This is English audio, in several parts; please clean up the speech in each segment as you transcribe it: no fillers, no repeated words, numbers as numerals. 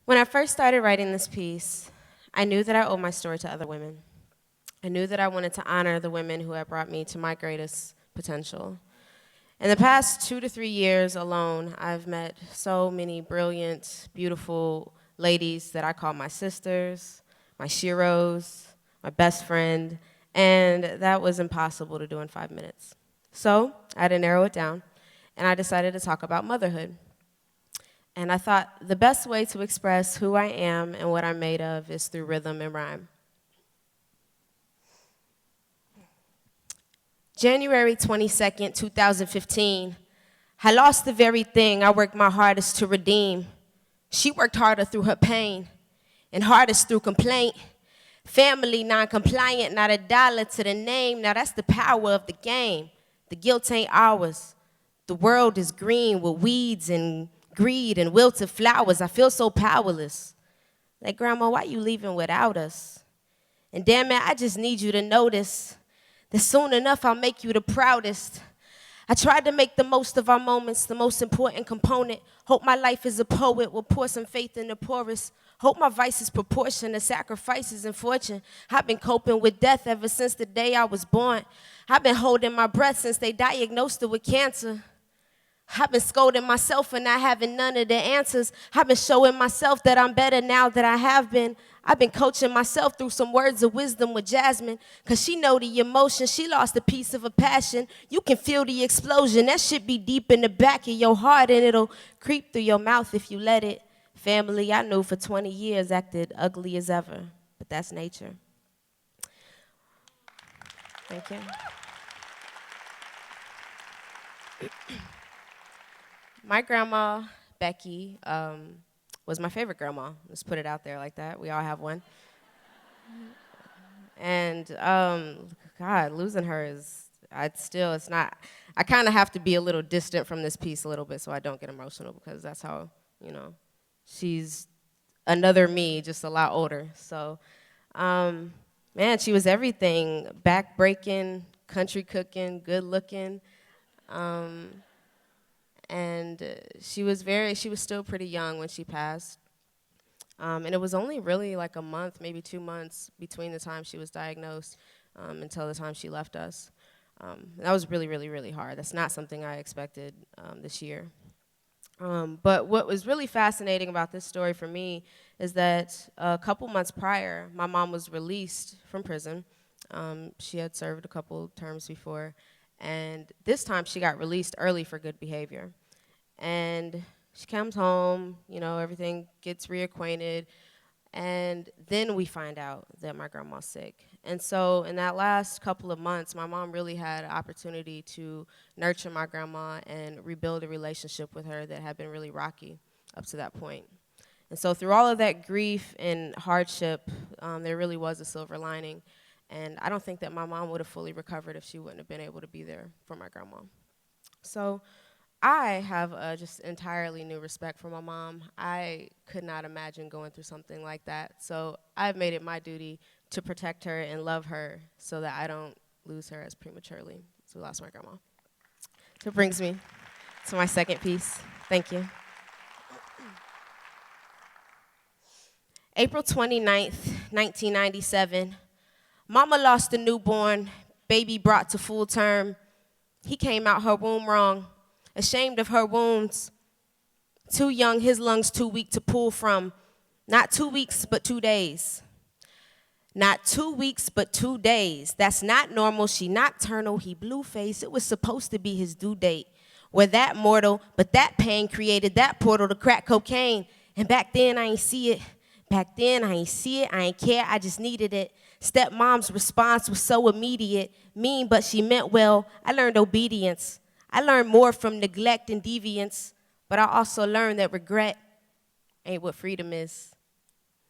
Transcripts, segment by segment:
When I first started writing this piece, I knew that I owed my story to other women. I knew that I wanted to honor the women who had brought me to my greatest potential. In the past 2 to 3 years alone, I've met so many brilliant, beautiful ladies that I call my sisters, my sheroes, my best friend, and that was impossible to do in 5 minutes. So I had to narrow it down, and I decided to talk about motherhood. And I thought the best way to express who I am and what I'm made of is through rhythm and rhyme. January 22nd, 2015, I lost the very thing I worked my hardest to redeem. She worked harder through her pain and hardest through complaint. Family non-compliant, not a dollar to the name. Now that's the power of the game. The guilt ain't ours. The world is green with weeds and greed and wilted flowers. I feel so powerless. Like, Grandma, why you leaving without us? And damn it, I just need you to notice that soon enough I'll make you the proudest. I tried to make the most of our moments, the most important component. Hope my life is a poet, will pour some faith in the poorest. Hope my vice is proportion to sacrifices and fortune. I've been coping with death ever since the day I was born. I've been holding my breath since they diagnosed her with cancer. I've been scolding myself for not having none of the answers. I've been showing myself that I'm better now than I have been. I've been coaching myself through some words of wisdom with Jasmine, cause she know the emotion. She lost a piece of her passion. You can feel the explosion. That shit be deep in the back of your heart, and it'll creep through your mouth if you let it. Family I knew for 20 years acted ugly as ever, but that's nature. Thank you. My grandma, Becky, was my favorite grandma. Let's put it out there like that. We all have one. And God, losing her is, it's not, I kind of have to be a little distant from this piece a little bit so I don't get emotional, because that's how, she's another me, just a lot older. So, man, she was everything, back-breaking, country cooking, good looking. And she was still pretty young when she passed. And it was only really like a month, maybe 2 months between the time she was diagnosed until the time she left us. That was really, really, really hard. That's not something I expected this year. But what was really fascinating about this story for me is that a couple months prior, my mom was released from prison. She had served a couple terms before. And this time she got released early for good behavior. And she comes home, everything gets reacquainted. And then we find out that my grandma's sick. And so in that last couple of months, my mom really had an opportunity to nurture my grandma and rebuild a relationship with her that had been really rocky up to that point. And so through all of that grief and hardship, there really was a silver lining. And I don't think that my mom would have fully recovered if she wouldn't have been able to be there for my grandma. So I have a just entirely new respect for my mom. I could not imagine going through something like that. So I've made it my duty to protect her and love her so that I don't lose her as prematurely as we lost my grandma. So it brings me to my second piece. Thank you. April 29th, 1997. Mama lost a newborn, baby brought to full term. He came out her womb wrong, ashamed of her wounds. Too young, his lungs too weak to pull from. Not 2 weeks, but 2 days. Not 2 weeks, but 2 days. That's not normal, she nocturnal, he blue-faced. It was supposed to be his due date. We're that mortal, but that pain created that portal to crack cocaine. And back then, I ain't see it. Back then, I ain't see it, I ain't care, I just needed it. Stepmom's response was so immediate, mean, but she meant well. I learned obedience. I learned more from neglect and deviance, but I also learned that regret ain't what freedom is.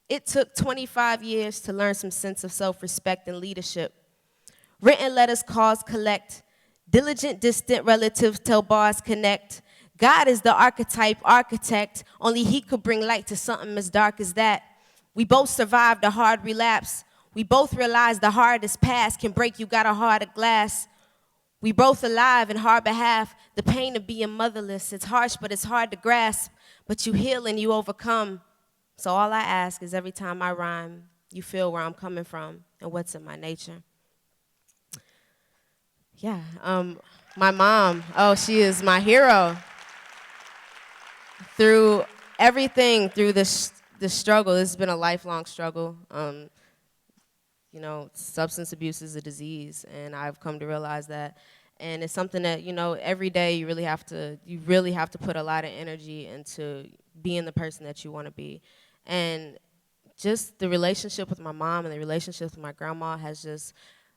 It took 25 years to learn some sense of self-respect and leadership. Written letters, calls collect. Diligent, distant relatives tell bars connect. God is the archetype, architect. Only he could bring light to something as dark as that. We both survived a hard relapse. We both realized the hardest past can break you got a heart of glass. We both alive in hard behalf. The pain of being motherless, it's harsh, but it's hard to grasp. But you heal and you overcome. So all I ask is every time I rhyme, you feel where I'm coming from and what's in my nature. Yeah, my mom, oh, she is my hero. Through everything, through this struggle, this has been a lifelong struggle. You know, substance abuse is a disease, and I've come to realize that. And it's something that, you know, every day you really have to put a lot of energy into being the person that you want to be. And just the relationship with my mom and the relationship with my grandma has just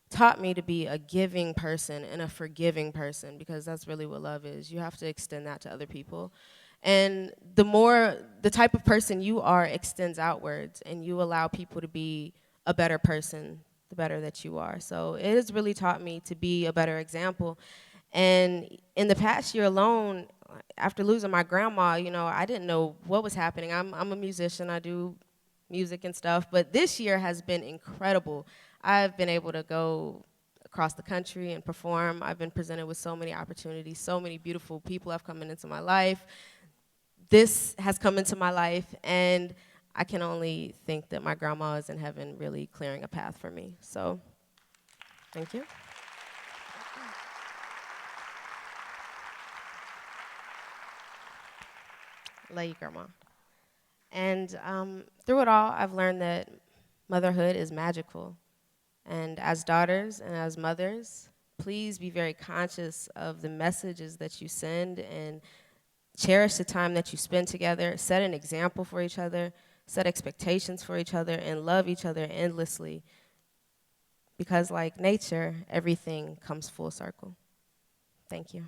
taught me to be a giving person and a forgiving person, because that's really what love is. You have to extend that to other people. And the type of person you are extends outwards, and you allow people to be a better person the better that you are. So it has really taught me to be a better example. And in the past year alone, after losing my grandma, you know, I didn't know what was happening. I'm a musician, I do music and stuff, but this year has been incredible. I've been able to go across the country and perform. I've been presented with so many opportunities, so many beautiful people have come into my life. This has come into my life, and I can only think that my grandma is in heaven really clearing a path for me. So, thank you. Love you, Grandma. And through it all, I've learned that motherhood is magical. And as daughters and as mothers, please be very conscious of the messages that you send, and cherish the time that you spend together. Set an example for each other, set expectations for each other, and love each other endlessly. Because like nature, everything comes full circle. Thank you.